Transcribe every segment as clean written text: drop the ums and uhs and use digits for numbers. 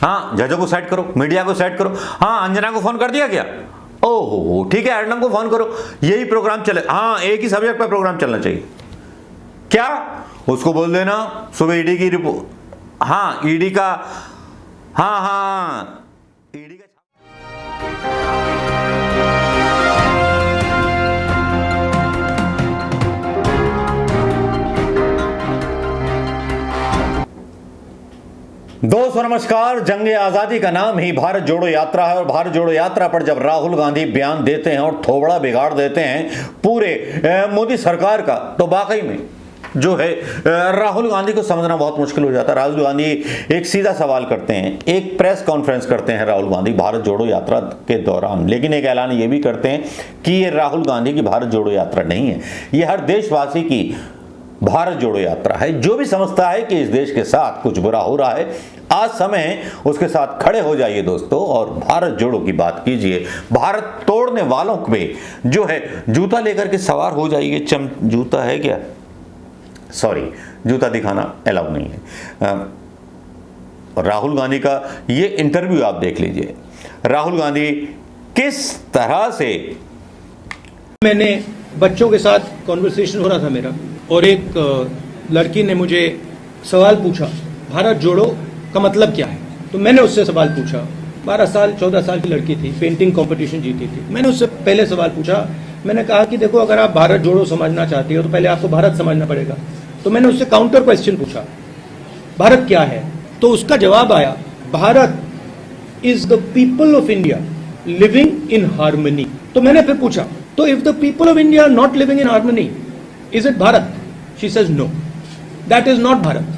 हाँ, जजों को सेट करो, मीडिया को सेट करो। हाँ, अंजना को फोन कर दिया क्या? ओहो ठीक है, एडम को फोन करो, यही प्रोग्राम चले। हाँ, एक ही सब्जेक्ट पर प्रोग्राम चलना चाहिए। क्या उसको बोल देना सुबह ईडी की रिपोर्ट। हाँ, ईडी का, हाँ ईडी का। दोस्तों नमस्कार। जंग आजादी का नाम ही भारत जोड़ो यात्रा है और भारत जोड़ो यात्रा पर जब राहुल गांधी बयान देते हैं और थोबड़ा बिगाड़ देते हैं पूरे मोदी सरकार का, तो वाकई में जो है राहुल गांधी को समझना बहुत मुश्किल हो जाता है। राहुल गांधी एक सीधा सवाल करते हैं, एक प्रेस कॉन्फ्रेंस करते हैं राहुल गांधी भारत जोड़ो यात्रा के दौरान, लेकिन एक ऐलान ये भी करते हैं कि ये राहुल गांधी की भारत जोड़ो यात्रा नहीं है, ये हर देशवासी की भारत जोड़ो यात्रा है। जो भी समझता है कि इस देश के साथ कुछ बुरा हो रहा है, आज समय है उसके साथ खड़े हो जाइए दोस्तों और भारत जोड़ो की बात कीजिए। भारत तोड़ने वालों पे जो है जूता लेकर के सवार हो जाइए। जूता है क्या? सॉरी, जूता दिखाना अलाउ नहीं है। राहुल गांधी का ये इंटरव्यू आप देख लीजिए। राहुल गांधी किस तरह से, मैंने बच्चों के साथ कॉन्वर्सेशन हो रहा था मेरा, और एक लड़की ने मुझे सवाल पूछा भारत जोड़ो का मतलब क्या है। तो मैंने उससे सवाल पूछा, 12 साल 14 साल की लड़की थी, पेंटिंग कंपटीशन जीती थी। मैंने उससे पहले सवाल पूछा, मैंने कहा कि देखो अगर आप भारत जोड़ो समझना चाहती हो तो पहले आपको भारत समझना पड़ेगा। तो मैंने उससे काउंटर क्वेश्चन पूछा, भारत क्या है? तो उसका जवाब आया, Bharat is the people of India living in harmony. तो मैंने फिर पूछा, तो if the people of India are not living in harmony, is it Bharat? She says no. That is not Bharat.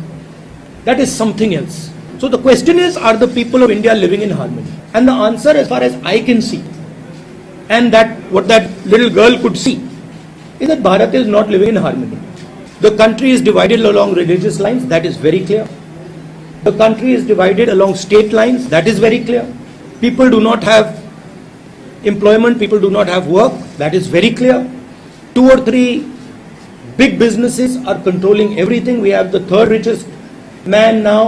That is something else. So the question is, are the people of India living in harmony? And the answer, as far as I can see, and that what that little girl could see, is that Bharat is not living in harmony. The country is divided along religious lines. That is very clear. The country is divided along state lines. That is very clear. People do not have employment. People do not have work. That is very clear. 2 or 3 big businesses are controlling everything. We have the 3rd richest man now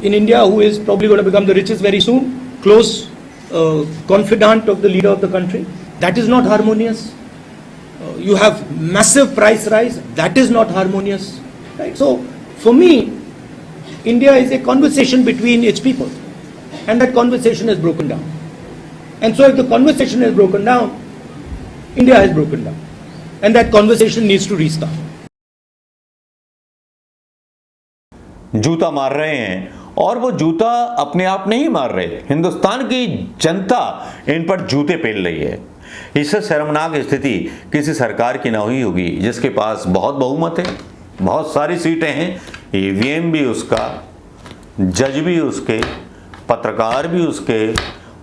in India, who is probably going to become the richest very soon, close confidant of the leader of the country. That is not harmonious. You have massive price rise. That is not harmonious, right? So for me, India is a conversation between its people, and that conversation has broken down. And so if the conversation has broken down, India has broken down, and that conversation needs to restart. जूता मार रहे हैं और वो जूता अपने आप नहीं मार रहे, हिंदुस्तान की जनता इन पर जूते पेल रही है। इससे शर्मनाक स्थिति किसी सरकार की ना हुई होगी जिसके पास बहुत बहुमत है, बहुत सारी सीटें हैं, ईवीएम भी उसका, जज भी उसके, पत्रकार भी उसके।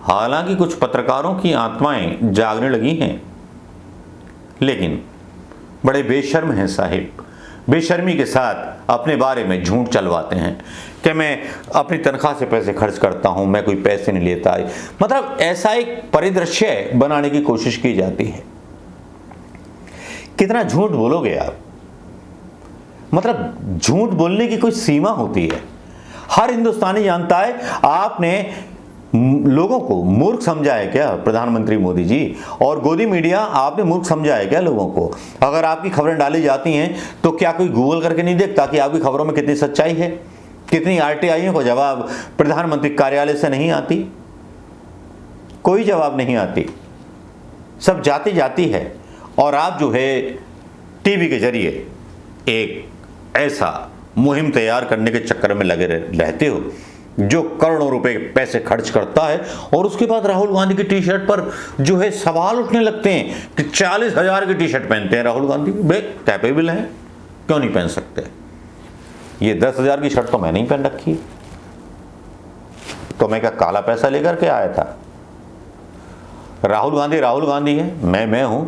हालांकि कुछ पत्रकारों की आत्माएं जागने लगी हैं, लेकिन बड़े बेशर्म हैं साहिब। बेशर्मी के साथ अपने बारे में झूठ चलवाते हैं कि मैं अपनी तनख्वाह से पैसे खर्च करता हूं, मैं कोई पैसे नहीं लेता। मतलब ऐसा एक परिदृश्य बनाने की कोशिश की जाती है। कितना झूठ बोलोगे आप? मतलब झूठ बोलने की कोई सीमा होती है। हर हिंदुस्तानी जानता है आपने लोगों को मूर्ख समझा है क्या प्रधानमंत्री मोदी जी? और गोदी मीडिया, आपने मूर्ख समझा है क्या लोगों को? अगर आपकी खबरें डाली जाती हैं तो क्या कोई गूगल करके नहीं देखता कि आपकी खबरों में कितनी सच्चाई है? कितनी आरटीआईओं को जवाब प्रधानमंत्री कार्यालय से नहीं आती? कोई जवाब नहीं आती, सब जाती जाती है। और आप जो है टीवी के जरिए एक ऐसा मुहिम तैयार करने के चक्कर में लगे रहते हो जो करोड़ों रुपए के पैसे खर्च करता है, और उसके बाद राहुल गांधी की टी शर्ट पर जो है सवाल उठने लगते हैं कि 40,000 की टी शर्ट पहनते हैं राहुल गांधी। बे कैपेबल हैं, क्यों नहीं पहन सकते? ये 10,000 की शर्ट तो मैंने ही पहन रखी, तो मैं क्या काला पैसा लेकर के आया था? राहुल गांधी है, मैं हूं।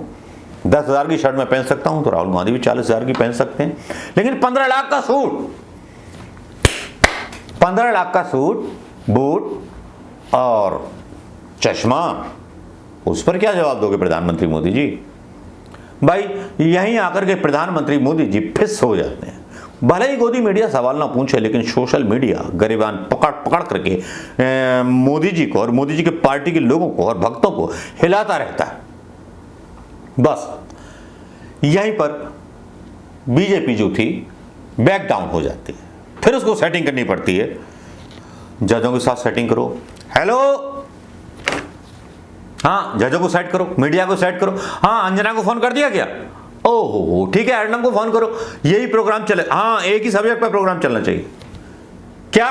10,000 की शर्ट मैं पहन सकता हूं तो राहुल गांधी भी 40,000 की पहन सकते हैं। लेकिन 15 लाख का सूट, 15 लाख का सूट, बूट और चश्मा, उस पर क्या जवाब दोगे प्रधानमंत्री मोदी जी? भाई यहीं आकर के प्रधानमंत्री मोदी जी फिस हो जाते हैं, भले ही गोदी मीडिया सवाल ना पूछे, लेकिन सोशल मीडिया गरिबान पकड़ पकड़ करके मोदी जी को और मोदी जी के पार्टी के लोगों को और भक्तों को हिलाता रहता है। बस यहीं पर बीजेपी जो थी बैक डाउन हो जाती है, फिर उसको सेटिंग करनी पड़ती है। जजों के साथ सेटिंग करो, हेलो, हाँ जजों को सेट करो, मीडिया को सेट करो, हाँ अंजना को फोन कर दिया क्या, ओहो ठीक है अर्नब को फोन करो, यही प्रोग्राम चले, हाँ एक ही सब्जेक्ट पर प्रोग्राम चलना चाहिए। क्या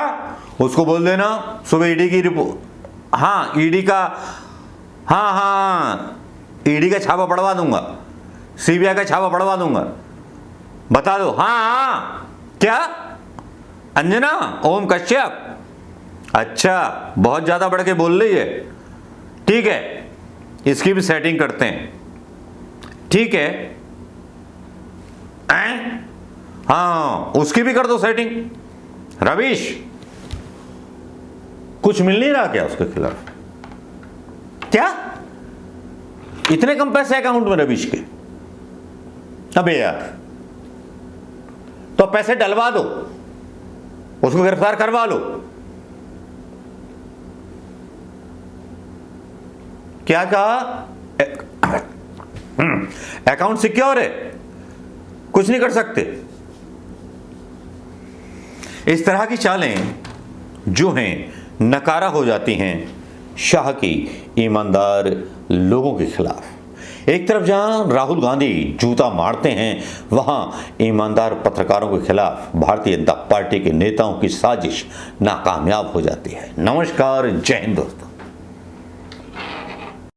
उसको बोल देना सुबह ईडी की रिपोर्ट, हाँ ईडी का, हाँ ईडी का छापा पड़वा दूंगा, सीबीआई का छापा पड़वा दूंगा, बता दो। हाँ क्या अंजना, ओम कश्यप, अच्छा बहुत ज्यादा बढ़ के बोल रही है, ठीक है इसकी भी सेटिंग करते हैं, ठीक है हाँ उसकी भी कर दो सेटिंग। रवीश कुछ मिल नहीं रहा क्या उसके खिलाफ, क्या इतने कम पैसे अकाउंट में रवीश के, अबे यार तो पैसे डलवा दो, उसको गिरफ्तार करवा लो। क्या कहा, अकाउंट सिक्योर है, कुछ नहीं कर सकते। इस तरह की चालें जो हैं नकारा हो जाती हैं शाह की ईमानदार लोगों के खिलाफ। एक तरफ जहां राहुल गांधी जूता मारते हैं, वहां ईमानदार पत्रकारों के खिलाफ भारतीय जनता पार्टी के नेताओं की साजिश नाकामयाब हो जाती है। नमस्कार, जय हिंद दोस्तों।